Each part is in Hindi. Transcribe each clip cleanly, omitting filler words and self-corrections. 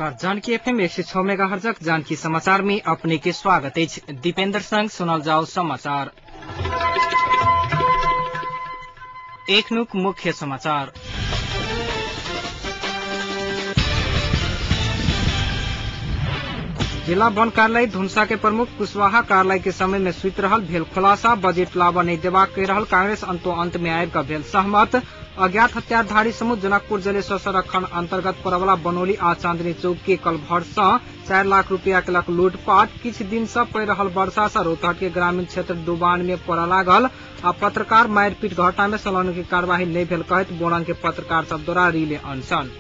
नमस्कार। जानकी एफएम 106 मेगाहर्ज जानकी समाचार में अपने के स्वागत है। दीपेंद्र संग सुनल जाओ समाचार। एक नुक मुख्य समाचार। जिला वन कार्यालय धुनसा के प्रमुख कुशवाहा कार्यालय के समय में स्वीत रहल भेल खुलासा। बजट लाभ नहीं देवा कह रहल कांग्रेस अंत में आयल का भेल सहमत। अज्ञात हत्याधारी समूह जनकपुर जलेश्वर संरक्षण अंतर्गत परवला बनौली आ चांदनी चौक के कलभर से 4 लाख रुपया के लूटपाट। किछ दिन से पड़ रहल वर्षा से रोहतट के ग्रामीण क्षेत्र डुबान में पड़ लागल आ पत्रकार मारपीट घटना में संलग्न की कार्यवाही नहीं भेल कहत बोरंग के पत्रकार सब द्वारा रिले अनशन।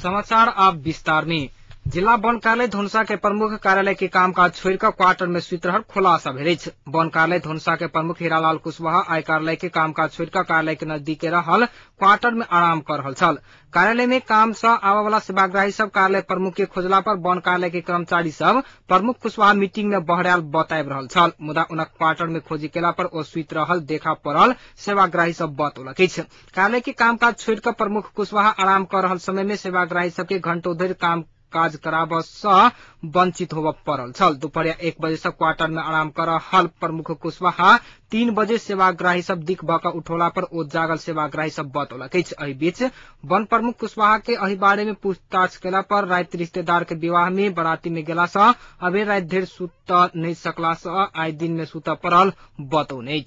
समाचार अब विस्तार में। जिला वन कार्यालय धुनसा के प्रमुख कार्यालय के कामकाज छोड़कर क्वार्टर में स्वीत रहल खुलासा भेल। वन कार्यालय धुनसा के प्रमुख हीरालाल कुशवाहा आय कार्यालय के कामकाज छोड़कर कार्यालय के नजदीक रहल क्वार्टर में आराम कर रहल छल। कार्यालय में काम से आवे वाला सेवाग्राही सब कार्यालय प्रमुख के खोजला पर वन कार्यालय के कर्मचारी सब प्रमुख कुशवाहा मीटिंग में बहरयाल बताब रहल छल। मुदा उनक क्वार्टर में खोजी केला पर ओ स्वीत रहल देखा पड़ल सेवाग्राही सब बतौलक। कार्यालय के कामकाज छोड़कर प्रमुख कुशवाहा आराम कर रहल समय में सेवाग्राही सबके घंटों धरि काम काज कराब से वंचित होब पड़ल छल। दोपहर 1 बजे से क्वार्टर में आराम कर रहल प्रमुख कुशवाहा 3 बजे सेवाग्राही सब दिख भक उठौला पर ओ जागल सेवाग्राही सब बतौलक। एहि बीच वन प्रमुख कुशवाहा के एहि बारे में पूछताछ केला पर रात रिश्तेदार के विवाह में बराती में गेला से अबे रात धरि सुत नहीं सकला से आइ दिन में सुत पड़ल बतौने।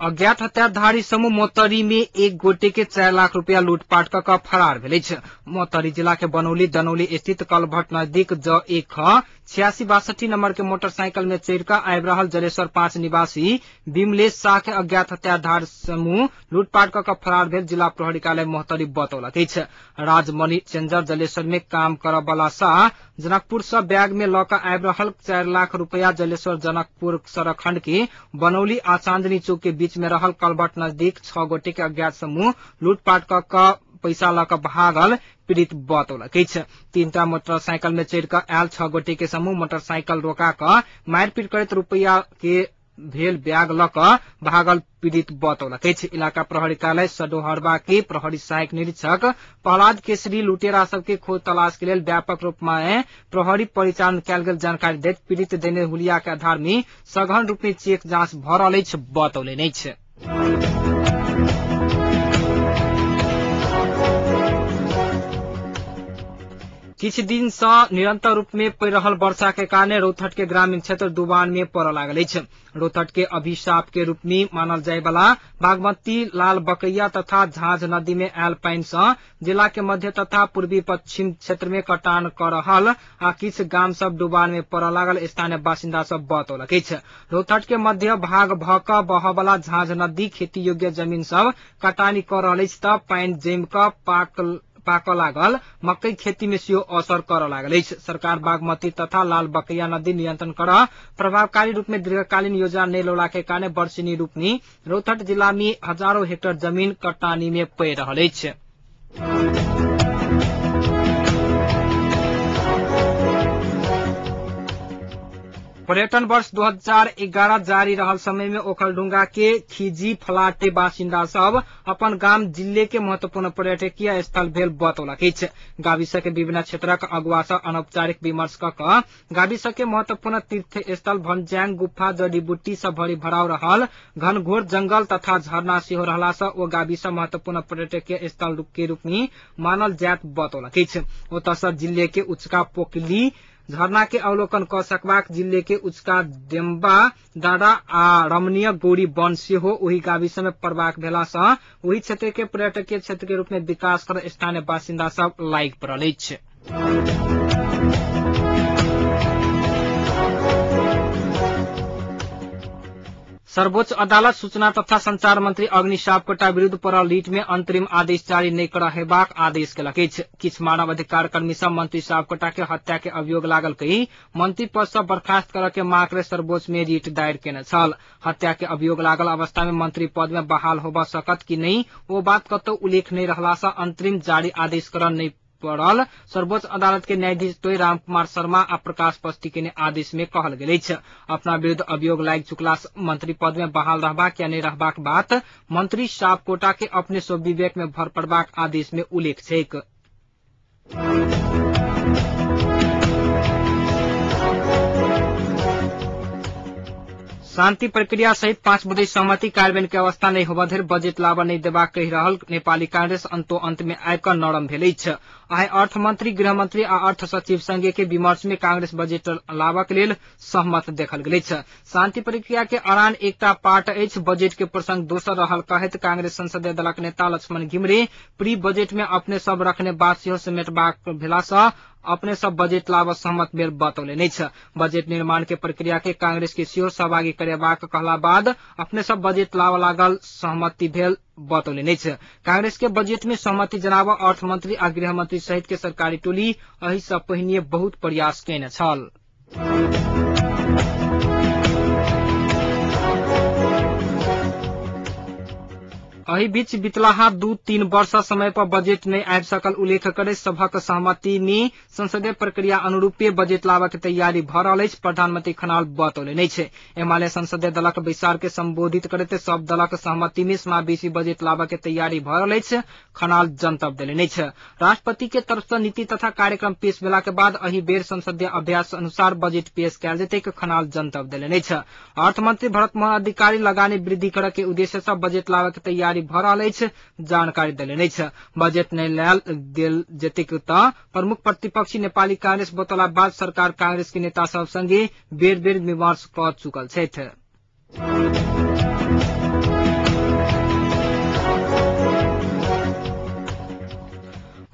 अज्ञात हत्याधारी समूह मोतरी में एक गोटे के 4 लाख रुपया लूटपाट क फरार भेल। मोतरी जिला के बनौली दनौली स्थित कलभट नजदीक एक 8662 नंबर के मोटरसाइकिल में चढ़ कर आबि रहल जलेश्वर 5 निवासी विमलेश शाह के अज्ञात हत्याधार समूह लूटपाट क फरार भेल। जिला प्रहरी कार्यालय मोहतरी बतौलक। राजमणि चेंजर जलेश्वर में काम करब वाला शाह जनकपुर से बैग में ल कर आबि रहल 4 लाख रुपया जलेश्वर जनकपुर सरखंड के बनौली आ चांदनी चौक के बीच में रहल कलबट नजदीक 6 गोटे के अज्ञात समूह लूटपाट क पैसा ल कर भागल पीड़ित बतौलक। 3टा मोटरसाइकिल में चढ़ कर आयल 6 गोटे के समूह मोटरसाइकिल रोका कर मारपीट करत रुपया के भेल बैग ल कर भागल पीड़ित बतौलक। इलाका प्रहरी कार्यालय सडोहरबा के प्रहरी सहायक निरीक्षक प्रहलाद केसरी लुटेरा सबके खोज तलाश के लिए व्यापक रूप में प्रहरी परिचालन कयल गेल जानकारी दैत पीड़ित देने हुलिया के आधार में सघन रूप में चेक जांच भ रहल अछि बतौलनि। किछ दिन से निरंतर रूप में पड़ रहल वर्षा के कारण रोहतट के ग्रामीण क्षेत्र डुबान में पड़ लागल अछि। रोहतट के अभिशाप के रूप में मानल जाय वाला बागमती लाल बकैया तथा झांझ नदी में आयल पानी से जिला के मध्य तथा पूर्वी पश्चिम क्षेत्र में कटान कर रहल आ किछ गाम सब डुबान में पड़ लागल स्थानीय बासिंदा सब बतौलक। रोहतट के मध्य भाग भक बह वाला झांझ नदी खेती योग्य जमीन सब कटानी कर रहल अछि त पानी जम क पाक लागल मकई खेती में सेहो असर कर लागल। सरकार बागमती तथा लाल बकैया नदी नियंत्रण कर प्रभावकारी रूप में दीर्घकालीन योजना नहीं लोला के कारण वर्षीय रूप में रोहतट जिला में हजारों हेक्टेयर जमीन कटानी में पड़ रहल अछि। पर्यटन वर्ष 2011 जारी रहल समय में ओखलढुंगा के खिजी फलाटे बासिंदा सब अपन गाम जिले के महत्वपूर्ण पर्यटकीय स्थल भेल बतौलक। गाविस के विभिन्न क्षेत्रक अगुवा से अनौपचारिक विमर्श क गाविस के महत्वपूर्ण तीर्थ स्थल भंजांग गुफा जड़ी बूटी से भरी भराव रहल घनघोर जंगल तथा झरना सेहो रहला से ओ गाविस महत्वपूर्ण पर्यटकीय स्थल के रूप में मानल जात बतौलक। ओतऽ जिले के उचका पोकली झरना के अवलोकन क सकबाक जिले के उचका डेम्बा डाँडा आ रमणीय गौरी वन सेहो ओही गाविस में पड़बाक भेला से ओही क्षेत्र के पर्यटकीय क्षेत्र के रूप में विकास कर स्थानीय बासिंदा सब लागि पड़ल अछि। सर्वोच्च अदालत सूचना तथा संचार मंत्री अग्नि सापकोटा विरुद्ध पड़ल रीट में अंतरिम आदेश जारी नहीं कर हेबाक आदेश केलक। किछ मानव अधिकार कर्मी सब मंत्री सापकोटा के हत्या के अभियोग लागल कही मंत्री पद से बर्खास्त करय के मांग करे सर्वोच्च में रीट दायर केने छल। हत्या के अभियोग लागल अवस्था में मंत्री पद में बहाल होब सकत कि नहीं ओ बात कतौ उल्लेख नहीं रहला से अंतरिम जारी आदेश कर नहीं पड़ल सर्वोच्च अदालत के न्यायाधीश द्वय रामकुमार शर्मा आ प्रकाश पस्ती के आदेश में कहल गेल अछि। अपना विरुद्ध अभियोग लागि चुकला मंत्री पद में बहाल रहबाक या नहीं रहबाक बात मंत्री साफ कोटा के अपने स्वविवेक में भर पड़बाक आदेश में उल्लेख छैक। शान्ति प्रक्रिया सहित 5 बुधे सहमति कार्यान्वयन के अवस्था नहीं होबा धरि बजेट लाबा नहीं देबाक कहि रहल नेपाली कांग्रेस अंतो अंत में आबिक नरम भेल अछि। आइ अर्थमंत्री गृहमंत्री आ अर्थ सचिव संघ के विमर्श में कांग्रेस बजेट लाबक लेल सहमत देखल गेल अछि। शान्ति प्रक्रिया के अरान एकटा पार्ट अछि, बजेट के प्रसंग दोसर रहल कहैत कांग्रेस संसदीय दलक नेता लक्ष्मण घिमिरे प्री बजेट में अपने सब रखने बात सेहो समेटबाक भेला सँ अपने सब बजेट लाब सहमत भेल बतौलनि अछि। बजेट निर्माण के प्रक्रिया के कांग्रेस के सेहो सहभागी करेबाक कहला बाद अपने सब बजेट लाब लागल सहमति भेल बतौलनि अछि। कांग्रेस के बजेट में सहमति जनाब अर्थमंत्री आ गृहमंत्री सहित के सरकारी टोली एहि सँ पहिने बहुत प्रयास कयने छल। एहि बीच बितलाहा 2-3 वर्ष समय पर बजेट नहीं आबि सकल उल्लेख करैत सभक सहमति में संसदीय प्रक्रिया अनुरूपे बजेट लाबक के तैयारी भ रहल अछि प्रधानमंत्री खनाल बतौलनि अछि। एमाले संसदीय दलक बैसार के संबोधित करैत सब दलक सहमति में समावेशी बजेट लाबक के तैयारी भ रहल अछि खनाल जनतब देलनि अछि। राष्ट्रपति के तरफ से नीति तथा कार्यक्रम पेश भेला के बाद एहि बेर संसदीय अभ्यास अनुसार बजेट पेश कयल जेतैक खनाल जनतब देलनि अछि। अर्थमंत्री भरत मोहन अधिकारी लगानी वृद्धि करय के उद्देश्य से बजेट लाबक के तैयारी भ रहल अछि जानकारी देलनि अछि। बजेट नहीं लायल देल जेतैक त प्रमुख प्रतिपक्षी नेपाली कांग्रेस बतौला बाद सरकार कांग्रेस के नेता सब संगे बेर बेर विमर्श क चुकल छथि।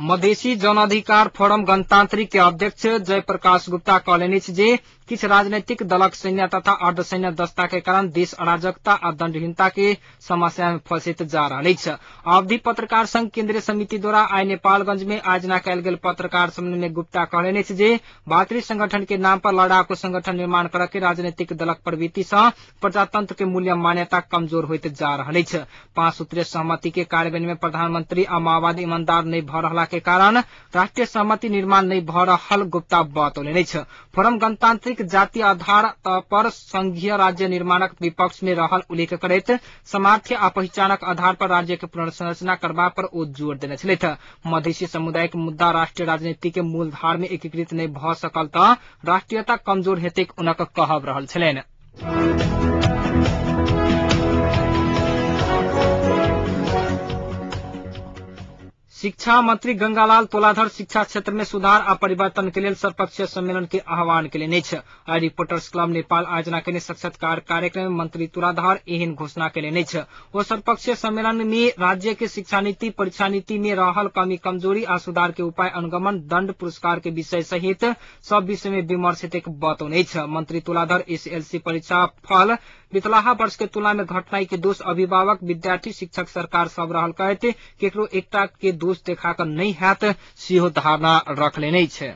मधेसी जन अधिकार फोरम गणतांत्रिक के अध्यक्ष जयप्रकाश गुप्ता कहलनि अछि जे किछ राजनीतिक दलक सैन्य तथा अर्धसैन्य दस्ता के कारण देश अराजकता आ दंडहीनता के समस्या में फंसित जा रहल अछि। अवधि पत्रकार संघ केंद्रीय समिति द्वारा आइ नेपालगंज में आयोजना कयल गेल पत्रकार सम्मेलन में गुप्ता कहलनि अछि जे भातृ संगठन के नाम पर लड़ाकू संगठन निर्माण करय के राजनीतिक दलक प्रवृत्ति सँ प्रजातंत्र के मूल्य मान्यता कमजोर होइत जा रहल अछि। 5 सूत्रीय सहमति के कार्यान्वयन में प्रधानमंत्री आ माओवादी ईमानदार नहीं भ रहला के कारण राष्ट्रीय सहमति निर्माण नहीं भ रहल गुप्ता बतौलनि अछि। फोरम गणतांत्रिक जातीय आधार पर संघीय राज्य निर्माणक विपक्ष में रहल उल्लेख करैत सामर्थ्य आ पहचानक आधार पर राज्य के पुनर्संरचना करबा पर ओ जोर देने छथि। मधेसी समुदाय के मुद्दा राष्ट्रीय राजनीति के मूलधार में एकीकृत नहीं भ सकल त राष्ट्रीयता कमजोर हेतैक उनक कहब रहल छलनि। शिक्षा मंत्री गंगालाल तोलाधर शिक्षा क्षेत्र में सुधार आ परिवर्तन के लिए सर्वपक्षीय सम्मेलन के आह्वान केलनि अछि। आई रिपोर्टर्स क्लब नेपाल आयोजना केने साक्षात्कार कार्यक्रम में मंत्री तोलाधर एहन घोषणा केलनि अछि। ओ सर्वपक्षीय सम्मेलन में राज्य के शिक्षा नीति परीक्षा नीति में रहल कमी कमजोरी आ सुधार के उपाय अनुगमन दंड पुरस्कार के विषय सहित सब विषय में विमर्श हेतैक बतौने अछि। मंत्री तोलाधर एसएलसी परीक्षा फल बितलाहा वर्ष के तुलना में घटनाई के दोष अभिभावक विद्यार्थी शिक्षक सरकार सब रहल कहैत केकरो एकटा के दोष देखा कर नहीं हैत सेहो धारणा रखलेने अछि।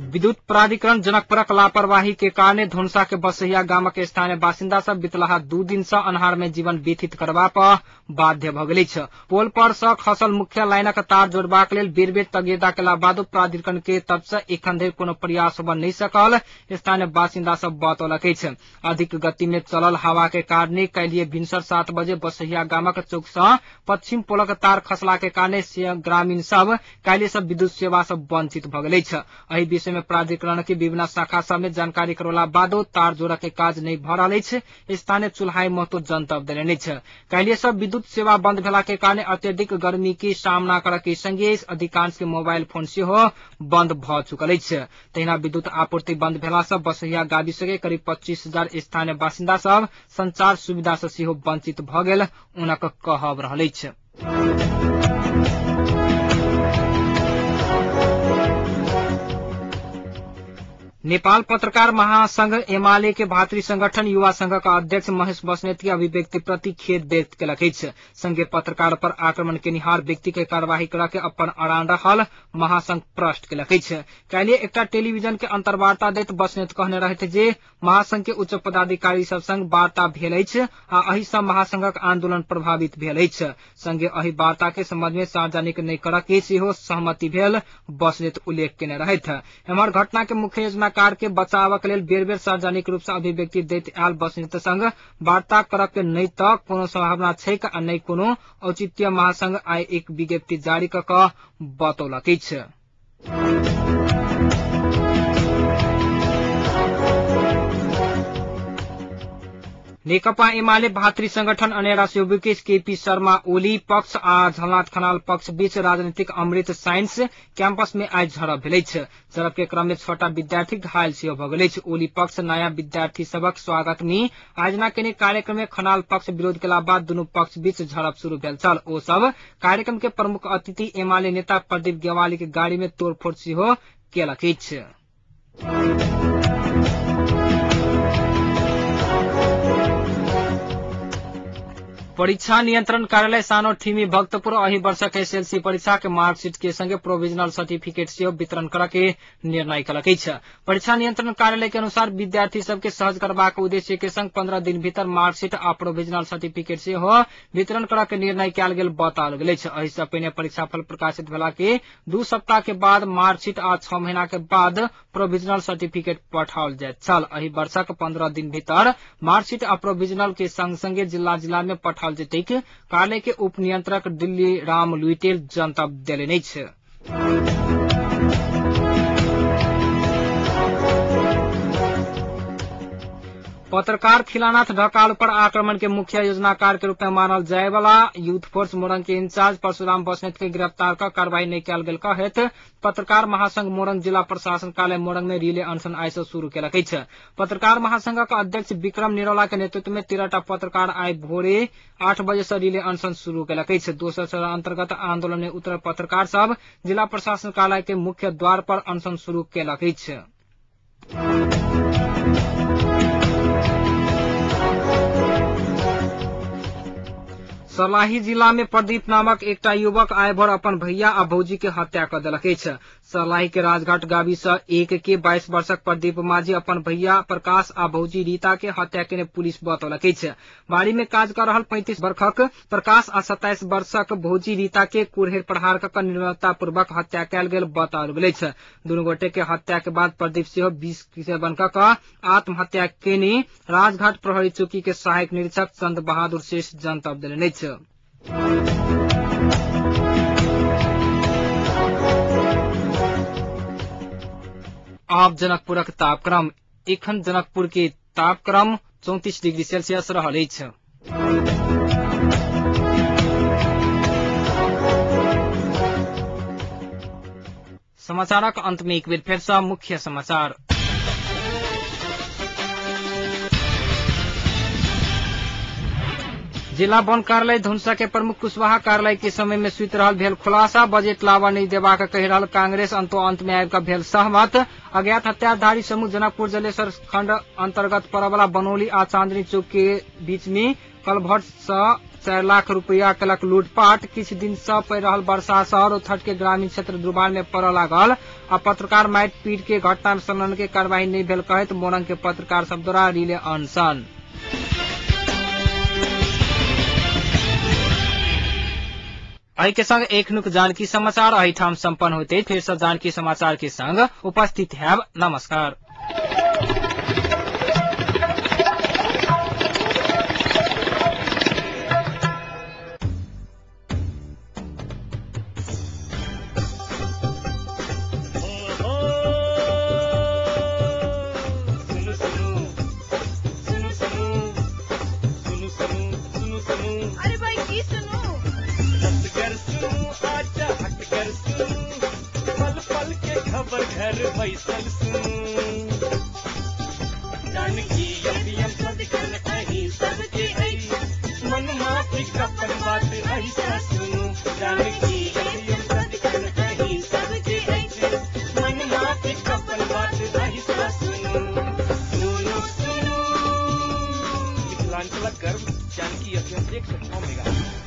विद्युत प्राधिकरण जनकपुरक लापरवाही के कारण धुनसा के बसहिया गामक स्थानीय बासिंदा सब बितलाहा 2 दिन से अन्हार में जीवन व्यतीत करबा पर बाध्य भ गेल अछि। पोल पर से खसल मुख्य लाइनक तार जोड़बाक लेल बेर बेर तगेदा केला बादो प्राधिकरण के तरफ से एखन धरि कोनो प्रयास भ नहीं सकल स्थानीय बासिंदा सब बतौलक अछि। अधिक गति में चलल हवा के कारणे काल्हि भिनसर 7 बजे बसहिया गामक चौक से पश्चिम पोलक तार खसला के कारणे ग्रामीण सब काल्हि से विद्युत सेवा से वंचित भ गेल अछि। एहि विषय में प्राधिकरण के विभिन्न शाखा सब में जानकारी करौला बादो तार जोड़ के काज नहीं भ रहल अछि। स्थानीय चुल्हाई महतो जनतब देलनि अछि। काल्हि से विद्युत सेवा बंद भेला के कारण अत्यधिक गर्मी के सामना करय के संगे अधिकांश के मोबाइल फोन सेहो बंद भ चुकल अछि। तहिना विद्युत आपूर्ति बंद भेला से बसहिया गाविस के करीब 25,000 स्थानीय बासिंदा सब संचार सुविधा से सेहो वंचित भ गेल उनक कहब रहल अछि। नेपाल पत्रकार महासंघ एमाले के भातृ संगठन युवा संघका अध्यक्ष महेश बस्नेत की अभिव्यक्ति प्रति खेद व्यक्त केलक अछि। संघीय पत्रकार पर आक्रमण केनिहार व्यक्ति के कार्यवाही करके अपन अड़ान रहल महासंघ प्रश्न केलक अछि। काल्हि एकटा टेलीविजन के अंतर्वार्ता दैत बस्नेत कहने रहथि जे महासंघ के उच्च पदाधिकारी सब संग वार्ता भेल अछि आ एहि सँ महासंघक आंदोलन प्रभावित भेल अछि। संघे एहि वार्ता के संबंध में सार्वजनिक नहि करऽ के सेहो सहमति भेल बस्नेत उल्लेख केने रहथि। एम्हर घटना के मुख्य योजना कार के बचावक लेल बेर बेर सार्वजनिक रूप से अभिव्यक्ति दैत आयल बस्नेत संग वार्ता करब के नहि त कोनो संभावना छैक आ नहि कोनो औचित्य। महासंघ आइ एक विज्ञप्ति जारी क क बतौलक अछि। नेकपा एमाले भातृ संगठन अनेरा सेवक केपी शर्मा ओली पक्ष आ झलनाथ खनाल पक्ष बीच राजनीतिक अमृत साइंस कैंपस में आज झड़प भेल अछि। झड़प के क्रम में 6टा विद्यार्थी घायल सेहो भ गेल अछि। ओली पक्ष नया विद्यार्थी सबक स्वागत में आयोजना केने कार्यक्रम में खनाल पक्ष विरोध केला बाद दुनू पक्ष बीच झड़प शुरू भेल छल। ओ सब कार्यक्रम के प्रमुख अतिथि एमाले नेता प्रदीप गेवाली के गाड़ी में तोड़फोड़ सेहो केलक अछि। परीक्षा नियंत्रण कार्यालय सानो ठिमी भक्तपुर अही वर्षक एसएलसी परीक्षा के मार्कशीट के संगे प्रोविजनल सर्टिफिकेट सेहो वितरण करऽ के निर्णय कलक अछि। परीक्षा नियंत्रण कार्यालय के अनुसार विद्यार्थी सबके सहज करबाक उद्देश्य के संग 15 दिन भीतर मार्कशीट आ प्रोविजनल सर्टिफिकेट सेहो वितरण करऽ के निर्णय कयल गेल बताओल गेल अछि। एहि सँ पहिने परीक्षाफल प्रकाशित भेला के 2 सप्ताह के बाद मार्कशीट आ 6 महीना के बाद प्रोविजनल सर्टिफिकेट पठाओल जाइत छल। एहि वर्षक 15 दिन भीतर मार्कशीट आ प्रोविजनल के संग संगे जिला जिला में पठाओल जैतैक कार्यालय के उप नियंत्रक दिल्ली राम लुइटेल जनतब देलनि अछि। पत्रकार खिलानाथ ढकाल पर आक्रमण के मुख्य योजनाकार के रूप में मानल जाय वाला यूथ फोर्स मोरंग के इंचार्ज परशुराम बस्नेत के गिरफ्तार कर कार्रवाई नहीं कयल गेल कहैत पत्रकार महासंघ मोरंग जिला प्रशासन कार्यालय मोरंग में रिले अनशन आइ सँ शुरू केलक अछि। पत्रकार महासंघक अध्यक्ष विक्रम निरौला के नेतृत्व में 13टा पत्रकार आइ भोरे 8 बजे से रिले अनशन शुरू केलक अछि। दोसर चरण अंतर्गत आंदोलन में उतरल पत्रकार सब जिला प्रशासन कार्यालय के मुख्य द्वार पर अनशन शुरू केलक अछि। सर्लाही जिला में प्रदीप नामक एकटा युवक आइ भोर अपन भैया आ भौजी के हत्या कर देलक अछि। सर्लाही के राजघाट गाविस 1 के 22 वर्षक प्रदीप माझी अपन भैया प्रकाश आ भौजी रीता के हत्या केने पुलिस बतौलक अछि। बाड़ी में काज कर रहल 35 वर्षक प्रकाश आ 27 वर्षक भौजी रीता के कुरहेर प्रहार क निर्ममता पूर्वक हत्या कयल गेल बताओल गेल अछि। दुनू गोटे के हत्या के बाद प्रदीप सेहो 20 सेवन क आत्महत्या केने राजघाट प्रहरी चौकी के सहायक निरीक्षक चंद बहादुर शेष जनतब देलनि अछि। अब जनकपुरक तापक्रम। एखन जनकपुर के तापक्रम 34 डिग्री सेल्सियस रहल अछि। समाचारक अंत में एक बेर फेर सँ मुख्य समाचार। जिला वन कार्यालय धनुषा के प्रमुख कुशवाहा कार्यालय के समय में सुति रहल भेल खुलासा। बजट लावा नहीं देबाक कहि रहल कांग्रेस अंतो अंत में आबि कऽ भेल सहमत। अज्ञात हत्याधारी समूह जनकपुर जलेसर खंड अंतर्गत पड़यवला बनौली आ चांदनी चौक के बीच में कलभट सँ 4 लाख रुपया केलक लूटपाट। किछु दिन सँ पड़ि रहल वर्षा शहर ओ तट के ग्रामीण क्षेत्र डुबान में पड़ऽ लागल आ पत्रकार मारि पीट के घटना में संलग्न के कार्यवाही नहीं भेल कहैत मोरंग के पत्रकार सब द्वारा रिले अनशन। एहि के संग एखनुक जानकी समाचार एहिठाम संपन्न होते। फेर सँ जानकी समाचार के संग उपस्थित हैब। नमस्कार। जानकी वाला गर्म जानकी FM 106 मेगाहर्ट्ज।